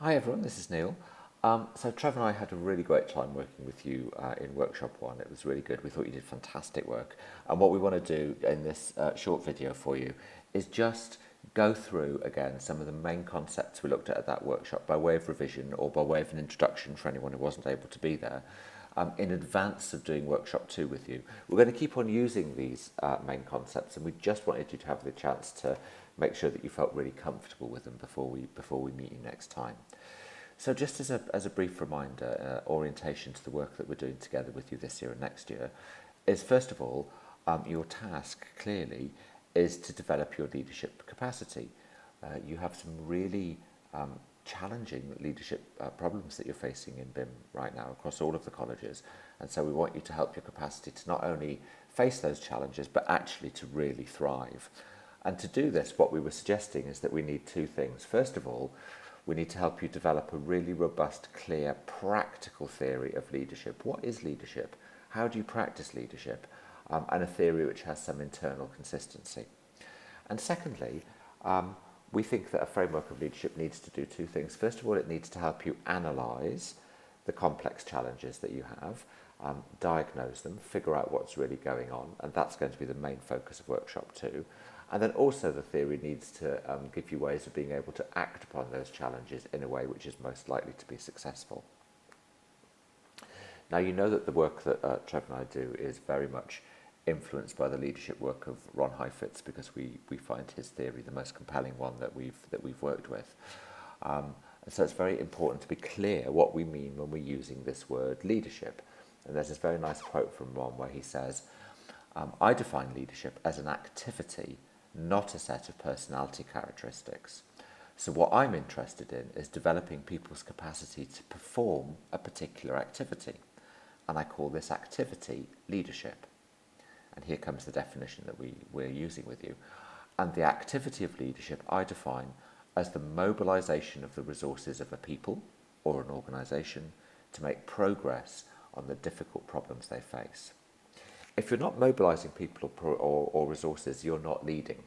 Hi everyone, this is Neil. So Trevor and I had a really great time working with you in workshop one. It was really good. We thought you did fantastic work. And what we want to do in this short video for you is just go through again some of the main concepts we looked at that workshop by way of revision or by way of an introduction for anyone who wasn't able to be there. In advance of doing workshop 2 with you. We're going to keep on using these main concepts, and we just wanted you to have the chance to make sure that you felt really comfortable with them before we meet you next time. So just as a brief reminder, orientation to the work that we're doing together with you this year and next year is, first of all, your task clearly is to develop your leadership capacity. You have some really challenging leadership problems that you're facing in BIM right now across all of the colleges, and so we want you to help your capacity to not only face those challenges but actually to really thrive. And to do this, what we were suggesting is that we need two things. First of all, we need to help you develop a really robust, clear, practical theory of leadership. What is leadership? How do you practice leadership? And a theory which has some internal consistency. And secondly, we think that a framework of leadership needs to do two things. First of all, it needs to help you analyse the complex challenges that you have, diagnose them, figure out what's really going on, and that's going to be the main focus of workshop 2. And then also the theory needs to give you ways of being able to act upon those challenges in a way which is most likely to be successful. Now, you know that the work that Trevor and I do is very much influenced by the leadership work of Ron Heifetz, because we find his theory the most compelling one that we've worked with. And so it's very important to be clear what we mean when we're using this word leadership. And there's this very nice quote from Ron where he says, I define leadership as an activity, not a set of personality characteristics. So what I'm interested in is developing people's capacity to perform a particular activity. And I call this activity leadership. And here comes the definition that we're using with you. And the activity of leadership I define as the mobilization of the resources of a people or an organization to make progress on the difficult problems they face. If you're not mobilizing people or resources, you're not leading.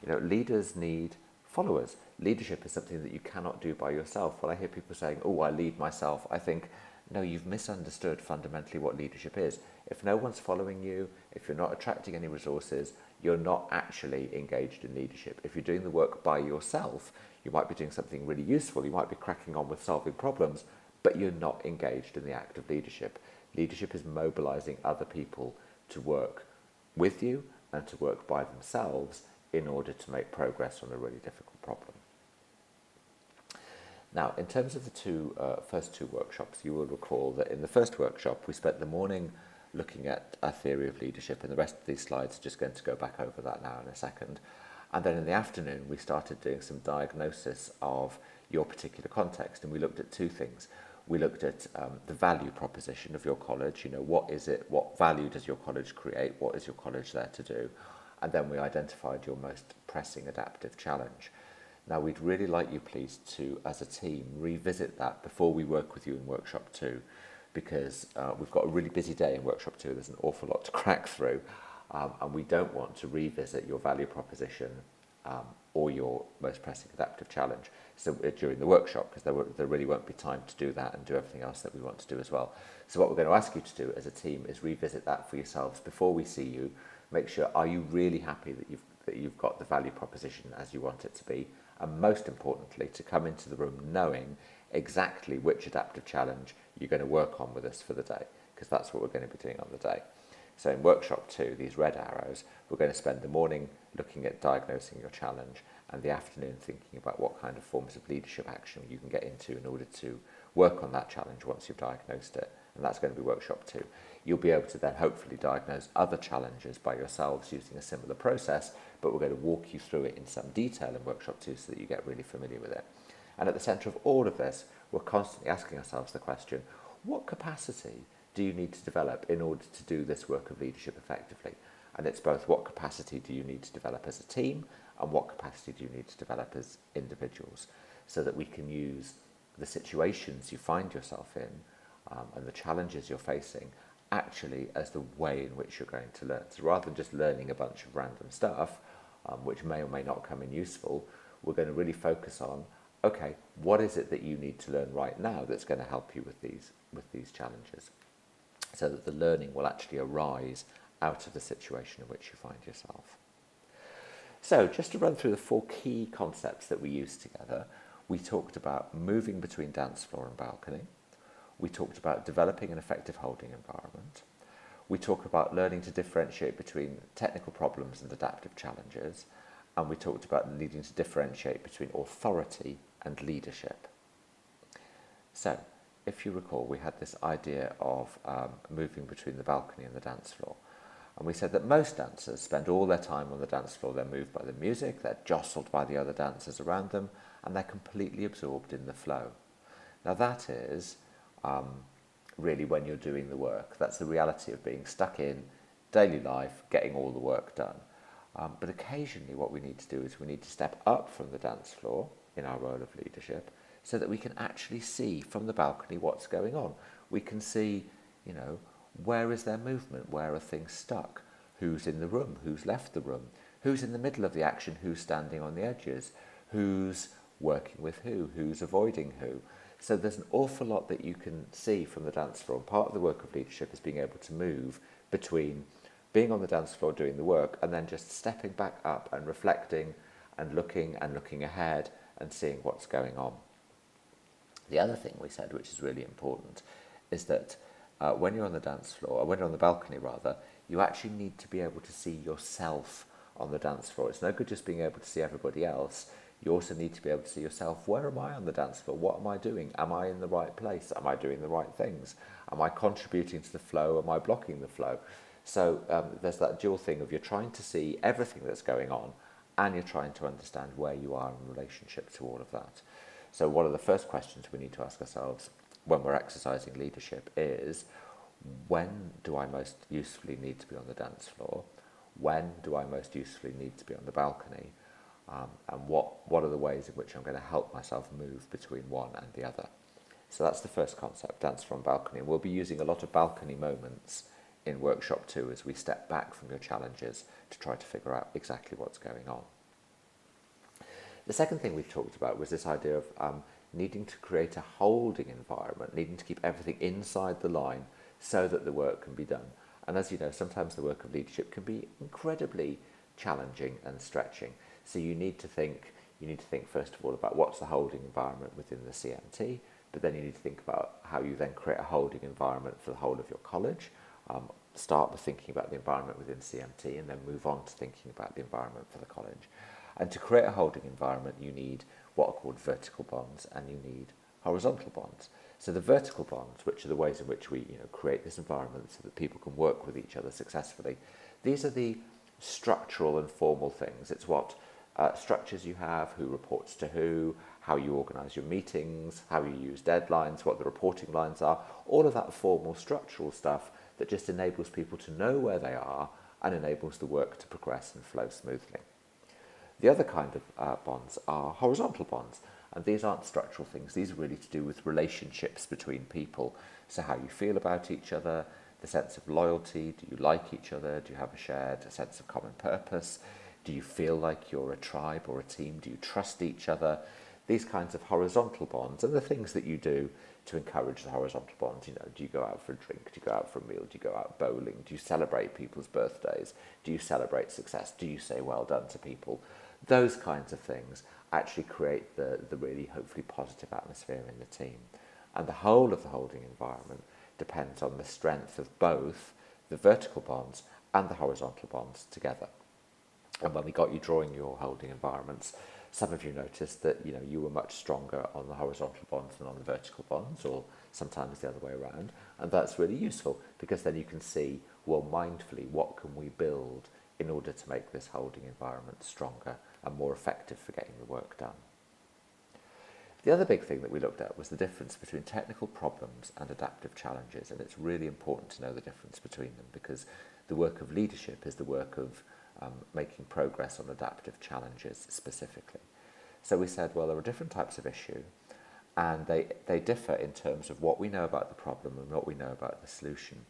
Leaders need followers. Leadership is something that you cannot do by yourself. When I hear people saying, oh, I lead myself, I think, no, you've misunderstood fundamentally what leadership is. If no one's following you, if you're not attracting any resources, you're not actually engaged in leadership. If you're doing the work by yourself, you might be doing something really useful, you might be cracking on with solving problems, but you're not engaged in the act of leadership. Leadership is mobilizing other people to work with you and to work by themselves in order to make progress on a really difficult problem. Now, in terms of the first two workshops, you will recall that in the first workshop, we spent the morning looking at a theory of leadership, and the rest of these slides are just going to go back over that now in a second. And then in the afternoon, we started doing some diagnosis of your particular context, and we looked at two things. We looked at the value proposition of your college. What is it? What value does your college create? What is your college there to do? And then we identified your most pressing adaptive challenge. Now, we'd really like you, please, to, as a team, revisit that before we work with you in workshop 2, because we've got a really busy day in workshop 2. There's an awful lot to crack through, and we don't want to revisit your value proposition or your most pressing adaptive challenge during the workshop, because there really won't be time to do that and do everything else that we want to do as well. So what we're going to ask you to do as a team is revisit that for yourselves before we see you. Make sure, are you really happy that you've got the value proposition as you want it to be? And most importantly, to come into the room knowing exactly which adaptive challenge you're going to work on with us for the day, because that's what we're going to be doing on the day. So in workshop 2, these red arrows, we're going to spend the morning looking at diagnosing your challenge and the afternoon thinking about what kind of forms of leadership action you can get into in order to work on that challenge once you've diagnosed it. And that's going to be workshop 2. You'll be able to then hopefully diagnose other challenges by yourselves using a similar process, but we're going to walk you through it in some detail in workshop 2 so that you get really familiar with it. And at the centre of all of this, we're constantly asking ourselves the question, what capacity do you need to develop in order to do this work of leadership effectively? And it's both what capacity do you need to develop as a team and what capacity do you need to develop as individuals, so that we can use the situations you find yourself in and the challenges you're facing actually as the way in which you're going to learn. So rather than just learning a bunch of random stuff, which may or may not come in useful, we're going to really focus on okay, what is it that you need to learn right now that's going to help you with these challenges, so that the learning will actually arise out of the situation in which you find yourself. So just to run through the 4 key concepts that we used together, we talked about moving between dance floor and balcony. We talked about developing an effective holding environment. We talked about learning to differentiate between technical problems and adaptive challenges. And we talked about needing to differentiate between authority and leadership. So, if you recall, we had this idea of moving between the balcony and the dance floor. And we said that most dancers spend all their time on the dance floor. They're moved by the music, they're jostled by the other dancers around them, and they're completely absorbed in the flow. Now that is really when you're doing the work. That's the reality of being stuck in daily life, getting all the work done. But occasionally what we need to do is we need to step up from the dance floor in our role of leadership so that we can actually see from the balcony what's going on. We can see, where is their movement? Where are things stuck? Who's in the room? Who's left the room? Who's in the middle of the action? Who's standing on the edges? Who's working with who? Who's avoiding who? So there's an awful lot that you can see from the dance floor. And part of the work of leadership is being able to move between being on the dance floor doing the work and then just stepping back up and reflecting and looking ahead and seeing what's going on. The other thing we said, which is really important, is that when you're on the dance floor, or when you're on the balcony rather, you actually need to be able to see yourself on the dance floor. It's no good just being able to see everybody else. You also need to be able to see yourself. Where am I on the dance floor? What am I doing? Am I in the right place? Am I doing the right things? Am I contributing to the flow? Am I blocking the flow? So there's that dual thing of you're trying to see everything that's going on and you're trying to understand where you are in relationship to all of that. So one of the first questions we need to ask ourselves when we're exercising leadership is, when do I most usefully need to be on the dance floor? When do I most usefully need to be on the balcony? And what are the ways in which I'm going to help myself move between one and the other? So that's the first concept, dance from balcony. And we'll be using a lot of balcony moments in workshop 2 as we step back from your challenges to try to figure out exactly what's going on. The second thing we've talked about was this idea of needing to create a holding environment, needing to keep everything inside the line so that the work can be done. And as you know, sometimes the work of leadership can be incredibly challenging and stretching. So you need to think first of all about what's the holding environment within the CMT, but then you need to think about how you then create a holding environment for the whole of your college. Start with thinking about the environment within CMT and then move on to thinking about the environment for the college. And to create a holding environment, you need what are called vertical bonds and you need horizontal bonds. So the vertical bonds, which are the ways in which we create this environment so that people can work with each other successfully, these are the structural and formal things. It's what structures you have, who reports to who, how you organise your meetings, how you use deadlines, what the reporting lines are, all of that formal structural stuff that just enables people to know where they are and enables the work to progress and flow smoothly. The other kind of bonds are horizontal bonds, and these aren't structural things. These are really to do with relationships between people. So how you feel about each other, the sense of loyalty, do you like each other, do you have a shared sense of common purpose, do you feel like you're a tribe or a team, do you trust each other? These kinds of horizontal bonds and the things that you do to encourage the horizontal bonds. Do you go out for a drink? Do you go out for a meal? Do you go out bowling? Do you celebrate people's birthdays? Do you celebrate success? Do you say well done to people? Those kinds of things actually create the really hopefully positive atmosphere in the team. And the whole of the holding environment depends on the strength of both the vertical bonds and the horizontal bonds together. And when we got you drawing your holding environments, some of you noticed that you were much stronger on the horizontal bonds than on the vertical bonds, or sometimes the other way around. And that's really useful because then you can see, well, mindfully, what can we build in order to make this holding environment stronger and more effective for getting the work done. The other big thing that we looked at was the difference between technical problems and adaptive challenges, and it's really important to know the difference between them because the work of leadership is the work of making progress on adaptive challenges specifically. So we said, well, there are different types of issue and they differ in terms of what we know about the problem and what we know about the solution.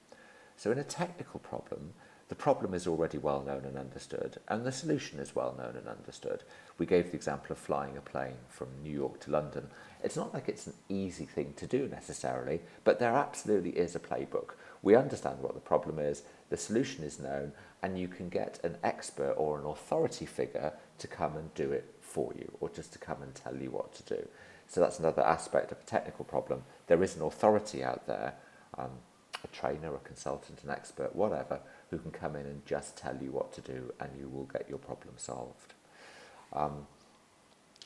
So in a technical problem, the problem is already well known and understood, and the solution is well known and understood. We gave the example of flying a plane from New York to London. It's not like it's an easy thing to do necessarily, but there absolutely is a playbook. We understand what the problem is, the solution is known, and you can get an expert or an authority figure to come and do it for you, or just to come and tell you what to do. So that's another aspect of a technical problem. There is an authority out there, a trainer, a consultant, an expert, whatever, who can come in and just tell you what to do, and you will get your problem solved.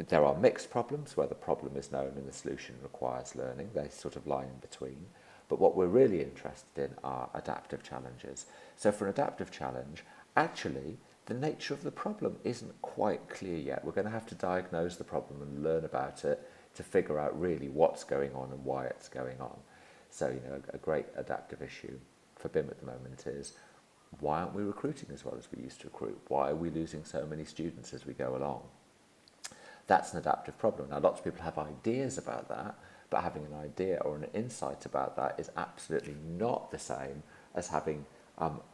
There are mixed problems where the problem is known and the solution requires learning. They sort of lie in between. But what we're really interested in are adaptive challenges. So for an adaptive challenge, actually, the nature of the problem isn't quite clear yet. We're going to have to diagnose the problem and learn about it to figure out really what's going on and why it's going on. So, a great adaptive issue for BIM at the moment is, why aren't we recruiting as well as we used to recruit? Why are we losing so many students as we go along? That's an adaptive problem. Now, lots of people have ideas about that, but having an idea or an insight about that is absolutely not the same as having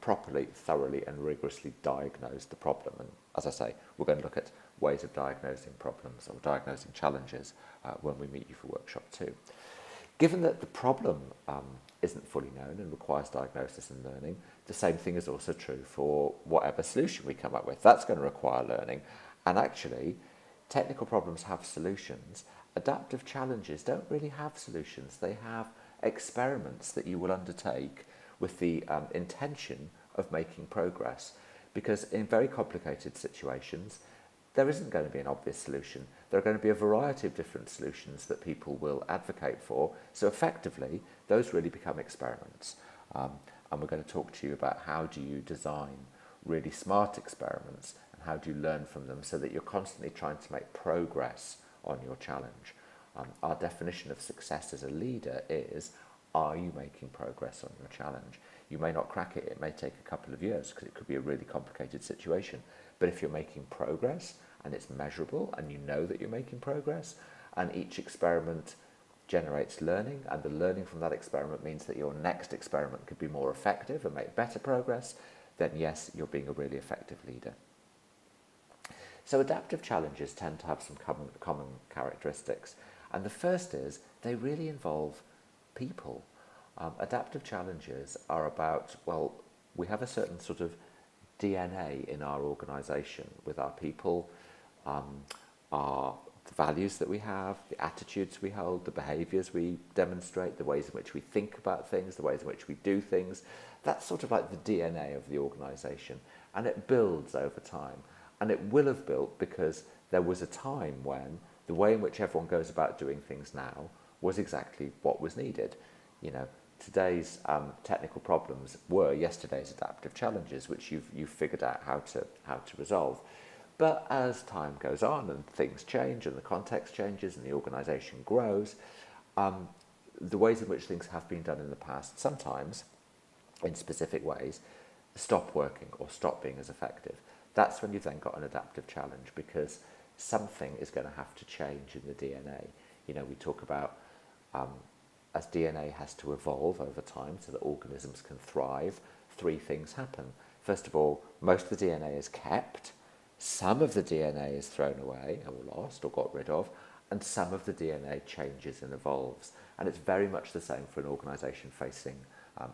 properly, thoroughly and rigorously diagnosed the problem. And as I say, we're going to look at ways of diagnosing problems or diagnosing challenges when we meet you for workshop 2. Given that the problem isn't fully known and requires diagnosis and learning, the same thing is also true for whatever solution we come up with. That's going to require learning. And actually, technical problems have solutions. Adaptive challenges don't really have solutions. They have experiments that you will undertake with the intention of making progress. Because in very complicated situations, there isn't going to be an obvious solution. There are going to be a variety of different solutions that people will advocate for. So effectively, those really become experiments. And we're going to talk to you about how do you design really smart experiments and how do you learn from them so that you're constantly trying to make progress on your challenge. Our definition of success as a leader is, are you making progress on your challenge? You may not crack it. It may take a couple of years because it could be a really complicated situation. But if you're making progress and it's measurable and you know that you're making progress, and each experiment generates learning, and the learning from that experiment means that your next experiment could be more effective and make better progress, then yes, you're being a really effective leader. So adaptive challenges tend to have some common characteristics. And the first is they really involve people. Adaptive challenges are about, well, we have a certain sort of DNA in our organisation with our people, the values that we have, the attitudes we hold, the behaviours we demonstrate, the ways in which we think about things, the ways in which we do things. That's sort of like the DNA of the organisation, and it builds over time. And it will have built because there was a time when the way in which everyone goes about doing things now was exactly what was needed. Today's technical problems were yesterday's adaptive challenges, which you've figured out how to resolve. But as time goes on and things change and the context changes and the organisation grows, the ways in which things have been done in the past, sometimes in specific ways, stop working or stop being as effective. That's when you've then got an adaptive challenge, because something is going to have to change in the DNA. We talk about as DNA has to evolve over time so that organisms can thrive, 3 things happen. First of all, most of the DNA is kept, some of the DNA is thrown away or lost or got rid of, and some of the DNA changes and evolves. And it's very much the same for an organisation facing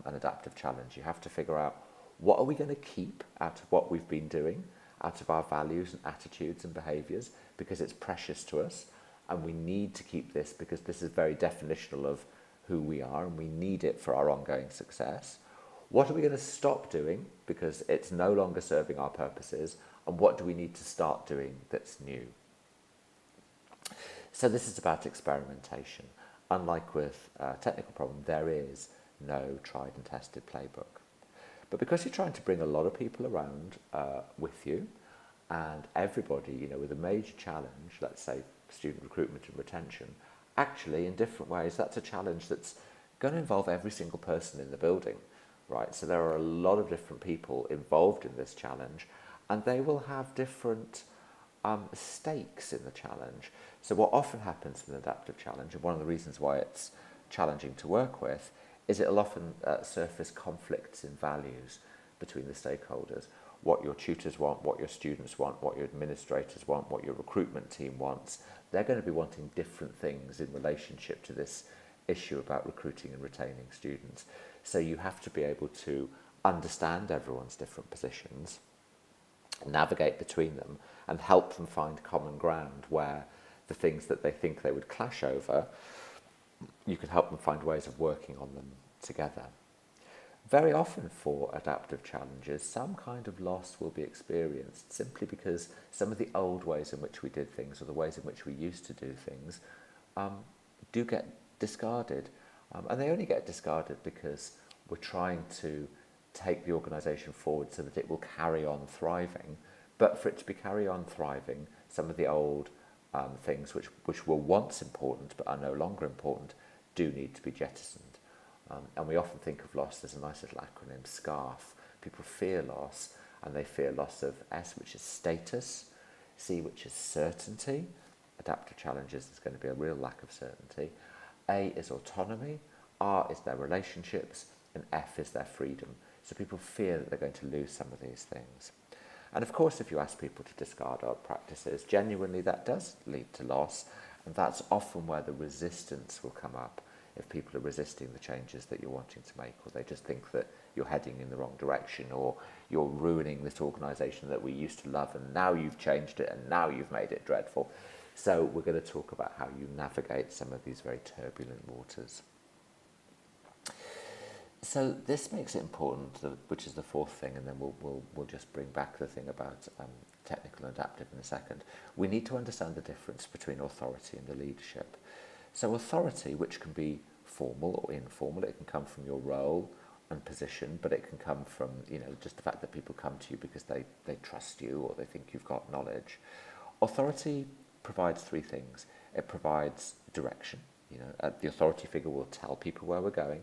an adaptive challenge. You have to figure out, what are we going to keep out of what we've been doing, out of our values and attitudes and behaviours, because it's precious to us, and we need to keep this because this is very definitional of who we are and we need it for our ongoing success. What are we going to stop doing because it's no longer serving our purposes, and what do we need to start doing that's new? So this is about experimentation. Unlike with a technical problem, there is no tried and tested playbook. But because you're trying to bring a lot of people around with you, and everybody, with a major challenge, let's say student recruitment and retention, actually in different ways, that's a challenge that's going to involve every single person in the building, right? So there are a lot of different people involved in this challenge, and they will have different stakes in the challenge. So what often happens with an adaptive challenge, and one of the reasons why it's challenging to work with, is it'll often surface conflicts in values, between the stakeholders. What your tutors want, what your students want, what your administrators want, what your recruitment team wants. They're going to be wanting different things in relationship to this issue about recruiting and retaining students. So you have to be able to understand everyone's different positions, navigate between them, and help them find common ground where the things that they think they would clash over, you can help them find ways of working on them together. Very often for adaptive challenges, some kind of loss will be experienced simply because some of the old ways in which we did things or the ways in which we used to do things do get discarded. And they only get discarded because we're trying to take the organisation forward so that it will carry on thriving. But for it to be carry on thriving, some of the old things which were once important but are no longer important do need to be jettisoned. And we often think of loss as a nice little acronym, SCARF. People fear loss, and they fear loss of S, which is status, C, which is certainty. Adaptive challenges, there's going to be a real lack of certainty. A is autonomy, R is their relationships, and F is their freedom. So people fear that they're going to lose some of these things. And of course, if you ask people to discard old practices, genuinely that does lead to loss, and that's often where the resistance will come up. If people are resisting the changes that you're wanting to make, or they just think that you're heading in the wrong direction, or you're ruining this organisation that we used to love and now you've changed it and now you've made it dreadful. So we're going to talk about how you navigate some of these very turbulent waters. So this makes it important, which is the fourth thing, and then we'll just bring back the thing about technical and adaptive in a second. We need to understand the difference between authority and the leadership. So authority, which can be formal or informal, it can come from your role and position, but it can come from, just the fact that people come to you because they trust you or they think you've got knowledge. Authority provides three things. It provides direction. The authority figure will tell people where we're going.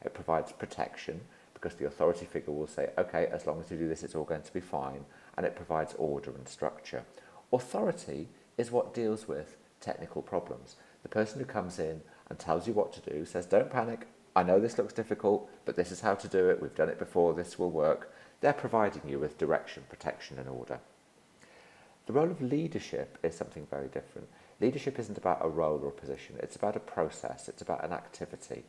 It provides protection because the authority figure will say, okay, as long as you do this, it's all going to be fine. And it provides order and structure. Authority is what deals with technical problems. The person who comes in and tells you what to do, says, don't panic, I know this looks difficult, but this is how to do it, we've done it before, this will work. They're providing you with direction, protection and order. The role of leadership is something very different. Leadership isn't about a role or a position, it's about a process, it's about an activity.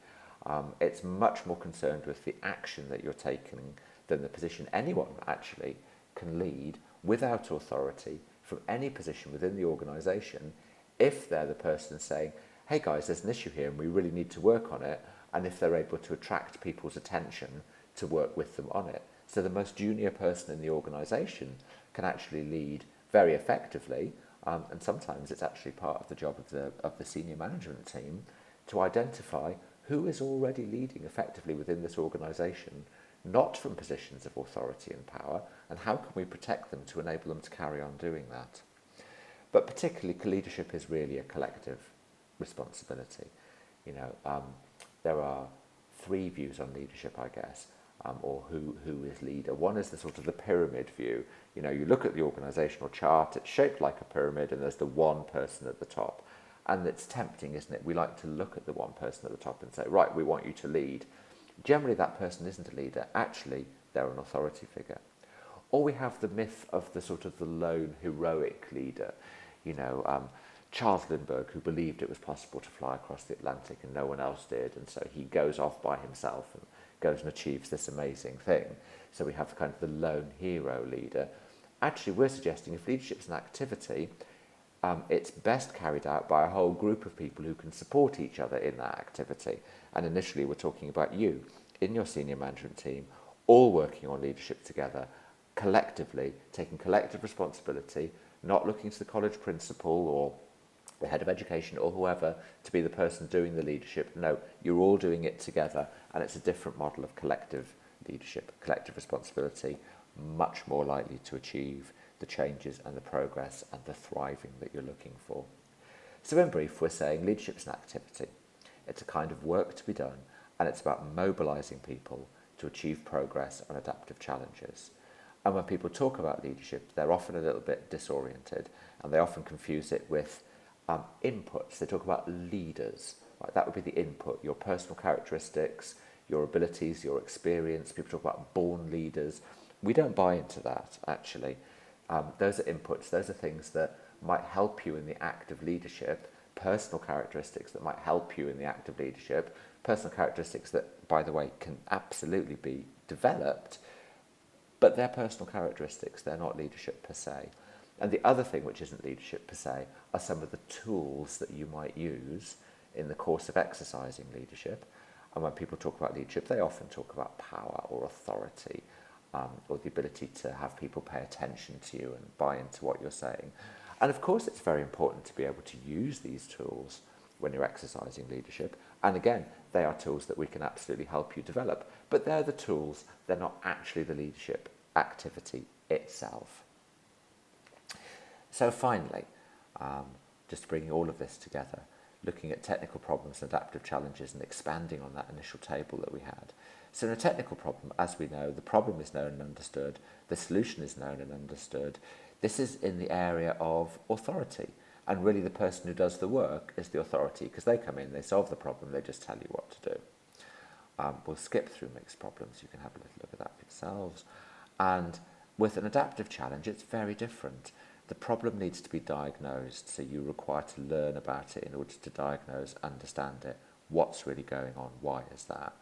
It's much more concerned with the action that you're taking than the position. Anyone actually can lead without authority from any position within the organisation if they're the person saying, hey guys, there's an issue here and we really need to work on it, and if they're able to attract people's attention to work with them on it. So the most junior person in the organisation can actually lead very effectively, and sometimes it's actually part of the job of the senior management team to identify who is already leading effectively within this organisation, not from positions of authority and power, and how can we protect them to enable them to carry on doing that. But particularly, leadership is really a collective responsibility. There are three views on leadership, I guess, or who is leader. One is the sort of the pyramid view. You look at the organisational chart, it's shaped like a pyramid, and there's the one person at the top. And it's tempting, isn't it? We like to look at the one person at the top and say, right, we want you to lead. Generally, that person isn't a leader. Actually, they're an authority figure. Or we have the myth of the sort of the lone heroic leader. Charles Lindbergh, who believed it was possible to fly across the Atlantic and no one else did, and so he goes off by himself and goes and achieves this amazing thing. So we have kind of the lone hero leader. Actually, we're suggesting if leadership is an activity, it's best carried out by a whole group of people who can support each other in that activity. And initially, we're talking about you in your senior management team, all working on leadership together, collectively, taking collective responsibility, not looking to the college principal or the head of education or whoever to be the person doing the leadership. No, you're all doing it together, and it's a different model of collective leadership, collective responsibility, much more likely to achieve the changes and the progress and the thriving that you're looking for. So in brief, we're saying leadership is an activity. It's a kind of work to be done, and it's about mobilising people to achieve progress on adaptive challenges. And when people talk about leadership, they're often a little bit disoriented, and they often confuse it with inputs. They talk about leaders. Right? That would be the input, your personal characteristics, your abilities, your experience. People talk about born leaders. We don't buy into that, actually. Those are inputs. Those are things that might help you in the act of leadership, personal characteristics that might help you in the act of leadership, personal characteristics that, by the way, can absolutely be developed, but they're personal characteristics. They're not leadership per se. And the other thing, which isn't leadership per se, are some of the tools that you might use in the course of exercising leadership. And when people talk about leadership, they often talk about power or authority, or the ability to have people pay attention to you and buy into what you're saying. And of course, it's very important to be able to use these tools when you're exercising leadership. And again, they are tools that we can absolutely help you develop. But they're the tools, they're not actually the leadership activity itself. So finally, just bringing all of this together, looking at technical problems and adaptive challenges and expanding on that initial table that we had. So in a technical problem, as we know, the problem is known and understood, the solution is known and understood. This is in the area of authority. And really the person who does the work is the authority, because they come in, they solve the problem, they just tell you what to do. We'll skip through mixed problems. You can have a little look at that for yourselves. And with an adaptive challenge, it's very different. The problem needs to be diagnosed, so you require to learn about it in order to diagnose, understand it. What's really going on? Why is that?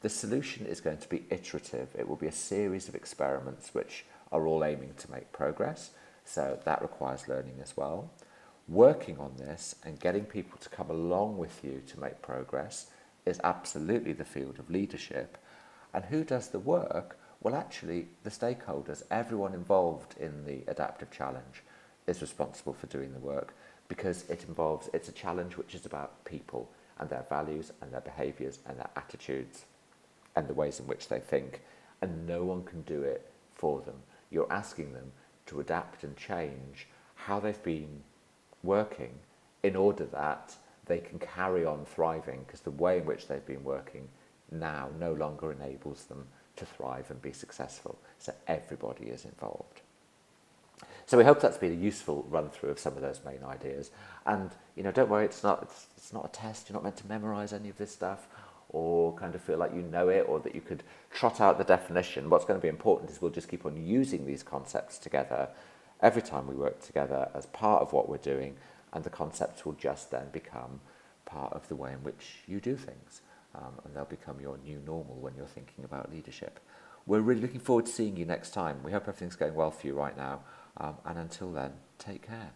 The solution is going to be iterative. It will be a series of experiments which are all aiming to make progress, so that requires learning as well. Working on this and getting people to come along with you to make progress is absolutely the field of leadership. And who does the work? Well, actually, the stakeholders, everyone involved in the adaptive challenge is responsible for doing the work, because it's a challenge which is about people and their values and their behaviours and their attitudes and the ways in which they think, and no one can do it for them. You're asking them to adapt and change how they've been working in order that they can carry on thriving, because the way in which they've been working now no longer enables them to thrive and be successful. So everybody is involved. So we hope that's been a useful run through of some of those main ideas. And don't worry, it's not a test. You're not meant to memorize any of this stuff or kind of feel like you know it, or that you could trot out the definition. What's going to be important is we'll just keep on using these concepts together every time we work together as part of what we're doing, and the concepts will just then become part of the way in which you do things, and they'll become your new normal when you're thinking about leadership. We're really looking forward to seeing you next time. We hope everything's going well for you right now, and until then, take care.